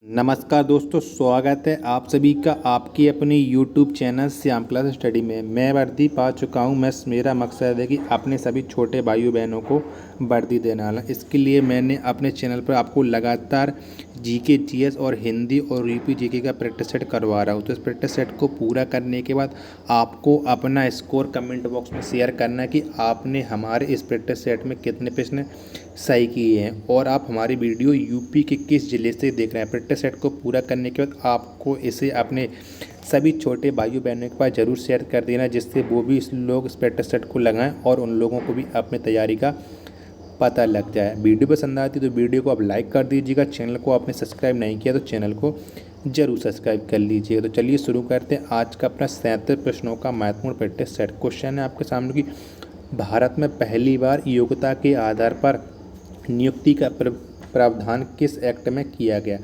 नमस्कार दोस्तों, स्वागत है आप सभी का आपकी अपनी YouTube channel Shyam class study में। मैं वर्दी पा चुका हूं। मेरा मकसद है कि अपने सभी छोटे भाइयों बहनों को वर्दी देना है। इसके लिए मैंने अपने चैनल पर आपको लगातार जीके, जीएस और हिंदी और यूपी जीके का प्रैक्टिस सेट करवा रहा हूं। तो इस प्रैक्टिस सेट को पूरा करने के बाद आपको अपना स्कोर कमेंट बॉक्स में शेयर करना है कि आपने हमारे इस प्रैक्टिस सेट में कितने प्रश्न सही किए हैं और आप हमारी वीडियो यूपी के किस ज़िले से देख रहे हैं। प्रैक्टिस सेट को पूरा करने के बाद आपको इसे अपने सभी छोटे भाइयों बहनों के पास ज़रूर शेयर कर देना, जिससे वो भी इस लोग इस प्रैक्टिस सेट को लगाएं और उन लोगों को भी अपनी तैयारी का पता लग जाए। वीडियो पसंद आती तो वीडियो को आप लाइक कर दीजिएगा। चैनल को आपने सब्सक्राइब नहीं किया तो चैनल को जरूर सब्सक्राइब कर लीजिएगा। तो चलिए शुरू करते हैं आज का अपना 37 प्रश्नों का महत्वपूर्ण प्रैक्टिस सेट। क्वेश्चन है आपके सामने कि भारत में पहली बार योग्यता के आधार पर नियुक्ति का प्रावधान किस एक्ट में किया गया।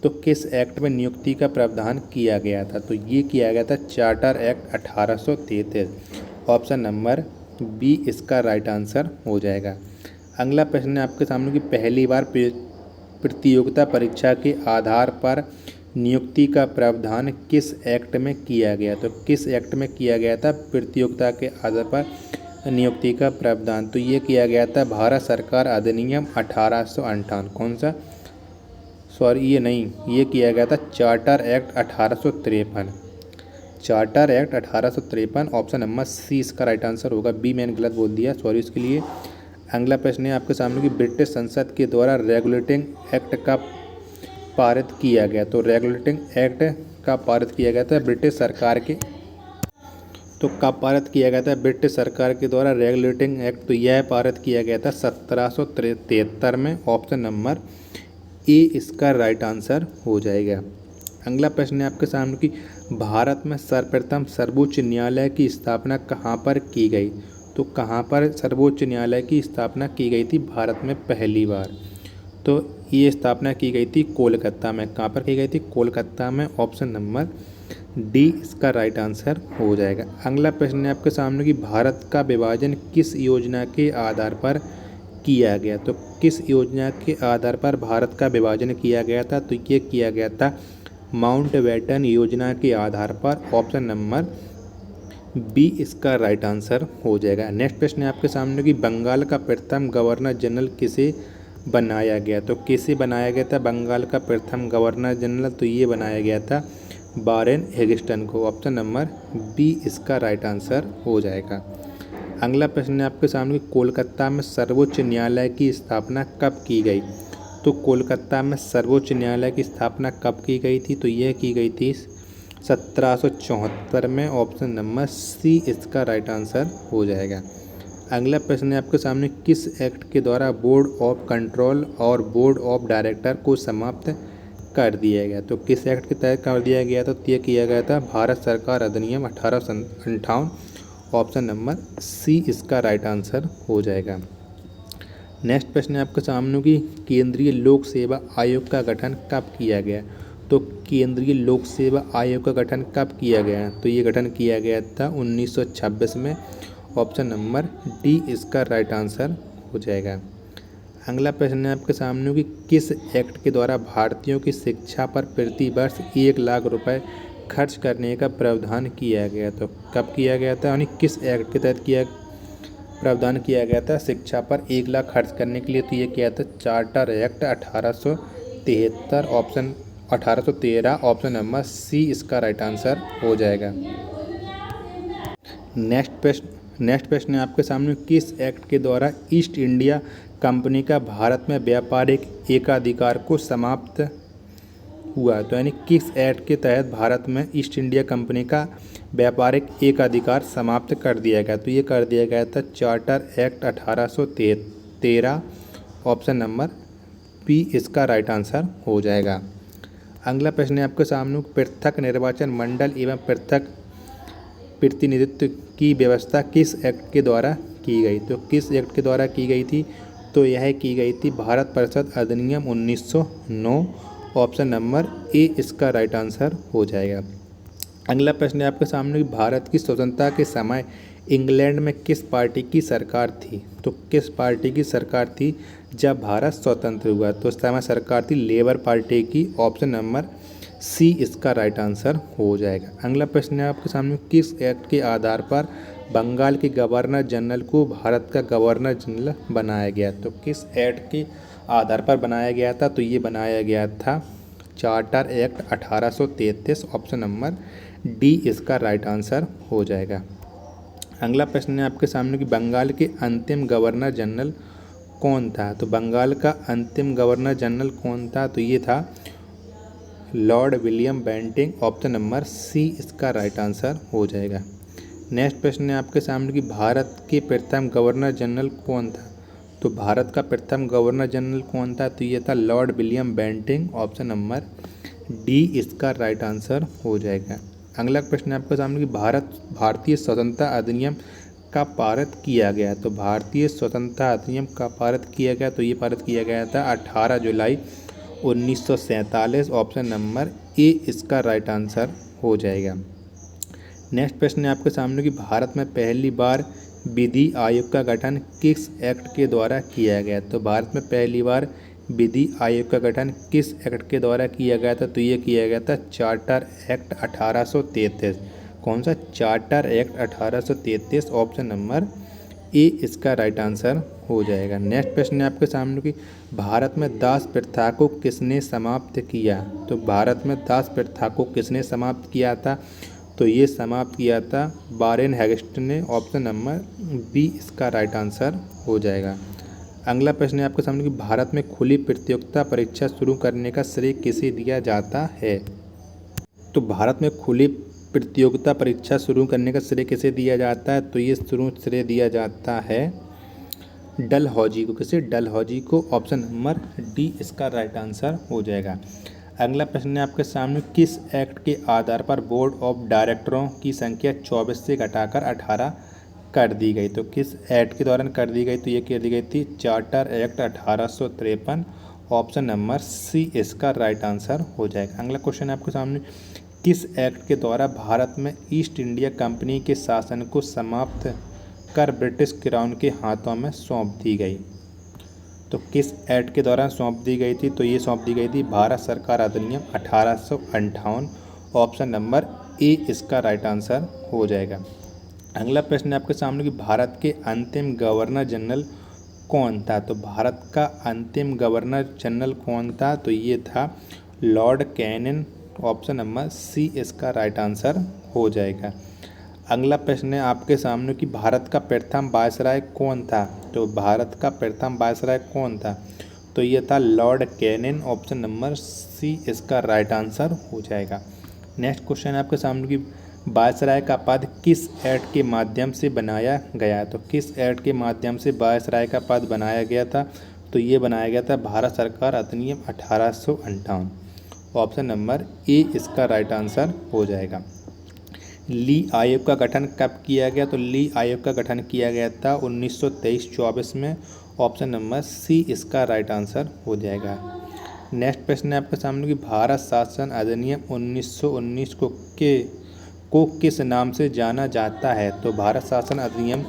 तो किस एक्ट में नियुक्ति का प्रावधान किया गया था? तो ये किया गया था charter act 1833। Option number B इसका राइट आंसर हो जाएगा। अगला प्रश्न है आपके सामने कि पहली बार प्रतियोगिता परीक्षा के आधार पर नियुक्ति का प्रावधान किस एक्ट में किया गया। तो किस एक्ट में किया गया था प्रतियोगिता के आधार पर नियुक्ति का प्रावधान? तो ये किया गया था भारत सरकार अधिनियम 1858। कौन सा? ये नहीं, ये किया गया था charter act 1853। Charter act 1853। Option number C इसका राइट आंसर होगा। बी मैंने गलत बोल दिया, सॉरी इसके लिए। अगला प्रश्न है आपके सामने कि ब्रिटिश संसद के द्वारा रेगुलेटिंग एक्ट का पारित किया गया। तो रेगुलेटिंग एक्ट का पारित किया गया था ब्रिटिश सरकार के कब पारित किया गया था ब्रिटिश सरकार के द्वारा रेगुलेटिंग एक्ट? तो यह पारित किया गया था 1773 में। ऑप्शन नंबर ए इसका राइट आंसर हो जाएगा। अगला प्रश्न है आपके सामने कि भारत में सर्वप्रथम सर्वोच्च न्यायालय की स्थापना कहाँ पर की गई। तो कहाँ पर सर्वोच्च न्यायालय की स्थापना की गई थी भारत में पहली बार? तो ये स्थापना की गई थी कोलकाता में। कहाँ पर की गई थी? कोलकाता में। ऑप्शन नंबर डी इसका राइट आंसर हो जाएगा। अगला प्रश्न है आपके सामने कि भारत का विभाजन किस योजना के आधार पर किया गया। तो किस योजना के आधार पर भारत का विभाजन किया गया था? तो ये किया गया था माउंटबेटन योजना के आधार पर। ऑप्शन नंबर बी इसका राइट आंसर हो जाएगा। नेक्स्ट प्रश्न है आपके सामने कि बंगाल का प्रथम गवर्नर जनरल किसे बनाया गया। तो किसे बनाया गया था बंगाल का प्रथम गवर्नर जनरल? तो ये बनाया गया था वारेन हेगिस्टन को। ऑप्शन नंबर बी इसका राइट आंसर हो जाएगा। अगला प्रश्न है आपके सामने कोलकाता में सर्वोच्च न्यायालय की स्थापना कब की गई। तो कोलकाता में सर्वोच्च न्यायालय की स्थापना कब की गई थी? तो यह की गई थी 1774 में। ऑप्शन नंबर सी इसका राइट आंसर हो जाएगा। अगला प्रश्न है आपके सामने किस एक्ट के द्वारा बोर्ड ऑफ कंट्रोल और बोर्ड ऑफ डायरेक्टर को समाप्त कर दिया गया। तो किस एक्ट के तहत कर दिया गया? तो यह किया गया था भारत सरकार अधिनियम 1858। ऑप्शन नंबर सी इसका राइट आंसर हो जाएगा। नेक्स्ट प्रश्न है आपके सामने कि केंद्रीय लोक सेवा आयोग का गठन कब किया गया। तो केंद्रीय लोक सेवा आयोग का गठन कब किया गया? तो ये गठन किया गया था 1926 में। ऑप्शन नंबर डी इसका राइट आंसर हो जाएगा। अगला प्रश्न है आपके सामने कि किस एक्ट के द्वारा भारतीयों की शिक्षा पर प्रति वर्ष 1 लाख रुपए खर्च करने का प्रावधान किया गया। तो कब किया गया था, यानी किस एक्ट के तहत प्रावधान किया गया था शिक्षा पर 1 लाख खर्च करने के लिए? तो ये किया था charter act 1873। Option 1813। Option number C इसका राइट आंसर हो जाएगा। नेक्स्ट प्रश्न है आपके सामने किस एक्ट के द्वारा ईस्ट इंडिया कंपनी का भारत में व्यापारिक एकाधिकार को समाप्त हुआ। तो यानी किस एक्ट के तहत भारत में ईस्ट इंडिया कंपनी का व्यापारिक एकाधिकार समाप्त कर दिया गया। तो ये कर दिया गया था charter act 1813। Option number B इसका राइट आंसर हो जाएगा। अगला प्रश्न है आपके सामने पृथक निर्वाचन मंडल एवं पृथक प्रतिनिधित्व की व्यवस्था किस एक्ट के द्वारा की गई। तो किस एक्ट के द्वारा की गई थी? तो यह की गई थी भारत परिषद अधिनियम 1909। ऑप्शन नंबर ए इसका राइट आंसर हो जाएगा। अगला प्रश्न है आपके सामने भारत की स्वतंत्रता के समय इंग्लैंड में किस पार्टी की सरकार थी? तो किस पार्टी की सरकार थी जब भारत स्वतंत्र हुआ? तो उस समय सरकार थी लेबर पार्टी की। ऑप्शन नंबर सी इसका राइट आंसर हो जाएगा। अगला प्रश्न है आपके सामने, किस एक्ट के आधार पर बंगाल के गवर्नर जनरल को भारत का गवर्नर जनरल बनाया गया? तो किस एक्ट के आधार पर बनाया गया था? तो ये बनाया गया था charter act 1833। Option number D इसका राइट आंसर हो जाएगा। अगला प्रश्न है आपके सामने कि बंगाल के अंतिम गवर्नर जनरल कौन था? तो बंगाल का अंतिम गवर्नर जनरल कौन था? तो ये था Lord William Bentinck. Option number C इसका राइट आंसर हो जाएगा। नेक्स्ट प्रश्न है आपके सामने कि भारत के प्रथम गवर्नर जनरल कौन था? तो भारत का प्रथम गवर्नर जनरल कौन था? तो ये था Lord William Bentinck. Option number D इसका राइट आंसर हो जाएगा। अगला प्रश्न है आपके सामने कि भारतीय स्वतंत्रता अधिनियम कब पारित किया गया? तो भारतीय स्वतंत्रता अधिनियम कब पारित किया गया? तो ये पारित किया गया था 18 जुलाई 1947। ऑप्शन नंबर ए इसका राइट आंसर हो जाएगा। नेक्स्ट प्रश्न है आपके सामने कि भारत में पहली बार विधि आयोग का गठन किस एक्ट के द्वारा किया गया? तो भारत में पहली बार विधि आयोग का गठन किस एक्ट के द्वारा किया गया था? तो ये किया गया था चार्टर एक्ट 1833। कौन सा? Charter act 1833। Option number A इसका राइट आंसर हो जाएगा। नेक्स्ट प्रश्न है आपके सामने कि भारत में दास प्रथा को किसने समाप्त किया? तो भारत में दास प्रथा को किसने समाप्त किया था? तो ये समाप्त किया था वारेन हेस्टिंग्स ने। ऑप्शन नंबर बी इसका राइट आंसर हो जाएगा। अगला प्रश्न है आपके सामने कि भारत में खुली प्रतियोगिता परीक्षा शुरू करने का श्रेय किसे दिया जाता है? तो भारत में खुली प्रतियोगिता परीक्षा शुरू करने का श्रेय किसे दिया जाता है? तो ये श्रेय दिया जाता है डलहौजी को। किसे? डलहौजी को। ऑप्शन नंबर डी इसका राइट आंसर हो जाएगा। अगला प्रश्न है आपके सामने, किस एक्ट के आधार पर बोर्ड ऑफ डायरेक्टरों की संख्या 24 से घटाकर 18 कर दी गई? तो किस एक्ट के दौरान कर दी गई? तो ये कर दी गई थी charter act 1853। Option number C इसका राइट आंसर हो जाएगा। अगला क्वेश्चन है आपके सामने, किस एक्ट के द्वारा भारत में ईस्ट इंडिया कंपनी के शासन को समाप्त कर ब्रिटिश क्राउन के हाथों में सौंप दी गई? तो किस एक्ट के दौरान सौंप दी गई थी? तो ये सौंप दी गई थी भारत सरकार अधिनियम 1858। ऑप्शन नंबर ए इसका राइट आंसर हो जाएगा। अगला प्रश्न है आपके सामने कि भारत के अंतिम गवर्नर जनरल कौन था? तो भारत का अंतिम गवर्नर जनरल कौन था? तो ये था Lord Canning. Option number C इसका राइट आंसर हो जाएगा। अगला प्रश्न है आपके सामने कि भारत का प्रथम वायसराय कौन था? तो भारत का प्रथम वायसराय कौन था? तो ये था Lord Canning. Option number C इसका राइट आंसर हो जाएगा। नेक्स्ट क्वेश्चन है आपके सामने कि वायसराय का पद किस एक्ट के माध्यम से बनाया गया? तो किस एक्ट के माध्यम से वायसराय का पद बनाया गया था? तो ये बनाया गया था भारत सरकार अधिनियम 1858। ऑप्शन नंबर ए इसका राइट आंसर हो जाएगा। ली आयोग का गठन कब किया गया? तो ली आयोग का गठन किया गया था 1923-24 में। ऑप्शन नंबर सी इसका राइट आंसर हो जाएगा। नेक्स्ट प्रश्न है आपके सामने कि भारत शासन अधिनियम 1919 को किस नाम से जाना जाता है? तो भारत शासन अधिनियम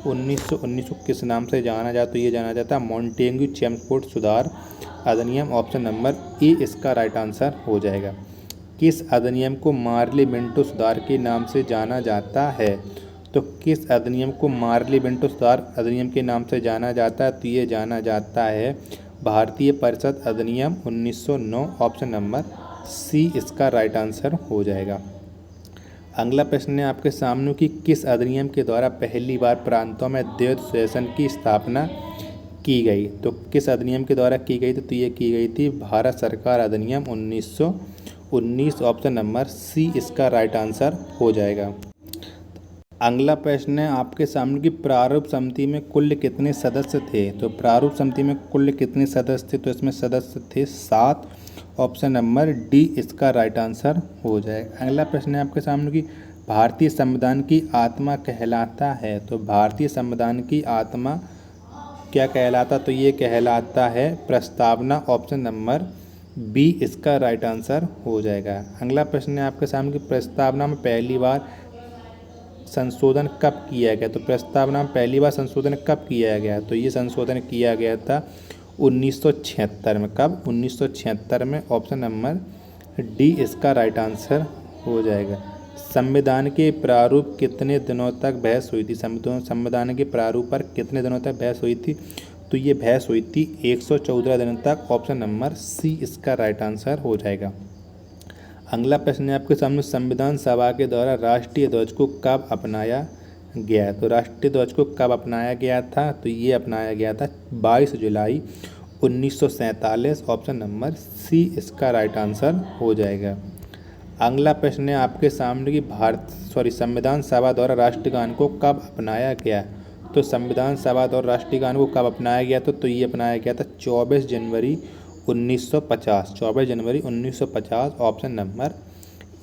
1919 को किस नाम से जाना जाता? तो ये जाना जाता है मॉन्टेग्यू चेमस्फोर्ड सुधार अधिनियम। ऑप्शन नंबर ए इसका राइट आंसर हो जाएगा। किस अधिनियम को मार्ली मिंटो सुधार के नाम से जाना जाता है? तो किस अधिनियम को मार्ली मिंटो सुधार अधिनियम के नाम से जाना जाता है? तो ये जाना जाता है भारतीय परिषद अधिनियम 1909। ऑप्शन नंबर सी इसका राइट आंसर हो जाएगा। अगला प्रश्न है आपके सामने कि किस अधिनियम के द्वारा पहली बार प्रांतों में द्वैध शासन की स्थापना की गई? तो किस अधिनियम के द्वारा की गई थी? तो ये की गई थी भारत सरकार अधिनियम 1919। ऑप्शन नंबर सी इसका राइट आंसर हो जाएगा। अगला प्रश्न है आपके सामने कि प्रारूप समिति में कुल कितने सदस्य थे? तो प्रारूप समिति में कुल कितने सदस्य थे? तो इसमें सदस्य थे 7। ऑप्शन नंबर डी इसका राइट आंसर हो जाएगा। अगला प्रश्न है आपके सामने कि भारतीय संविधान की आत्मा कहलाता है? तो भारतीय संविधान की आत्मा क्या कहलाता? तो ये कहलाता है प्रस्तावना। ऑप्शन नंबर बी इसका राइट आंसर हो जाएगा। अगला प्रश्न है आपके सामने कि प्रस्तावना में पहली बार संशोधन कब किया गया? तो प्रस्तावना में पहली बार संशोधन कब किया गया? तो ये संशोधन किया गया था 1976 में। कब? 1976 में। ऑप्शन नंबर डी इसका राइट आंसर हो जाएगा। संविधान के प्रारूप कितने दिनों तक बहस हुई थी? संविधान के प्रारूप पर कितने दिनों तक बहस हुई थी? तो ये बहस हुई थी 114 दिनों तक। ऑप्शन नंबर सी इसका राइट आंसर हो जाएगा। अगला प्रश्न है आपके सामने, संविधान सभा के द्वारा राष्ट्रीय ध्वज को कब अपनाया गया? तो राष्ट्रीय ध्वज को कब अपनाया गया था? तो ये अपनाया गया था 22 जुलाई 1947। ऑप्शन नंबर सी इसका राइट आंसर हो जाएगा। अगला प्रश्न है आपके सामने कि संविधान सभा द्वारा राष्ट्रगान को कब अपनाया गया? तो संविधान सभा द्वारा राष्ट्रगान को कब अपनाया गया? तो ये अपनाया गया था 24 जनवरी 1950। 24 जनवरी 1950। ऑप्शन नंबर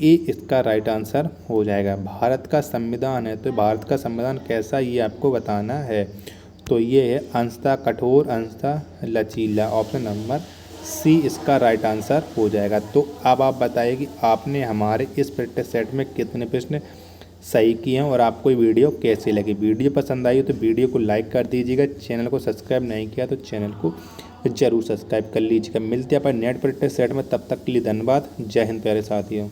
ए इसका राइट आंसर हो जाएगा। भारत का संविधान है, तो भारत का संविधान कैसा ये आपको बताना है। तो ये है अंशतः कठोर अंशतः लचीला। ऑप्शन नंबर सी इसका राइट आंसर हो जाएगा। तो अब आप बताइए कि आपने हमारे इस प्रैक्टिस सेट में कितने प्रश्न सही किए हैं और आपको ये वीडियो कैसी लगी। वीडियो पसंद आई हो तो वीडियो को लाइक कर दीजिएगा। चैनल को सब्सक्राइब नहीं किया तो चैनल को जरूर सब्सक्राइब कर लीजिएगा। मिलते हैं अपन नेट प्रैक्टिस सेट में, तब तक के लिए धन्यवाद। जय हिंद प्यारे साथियों।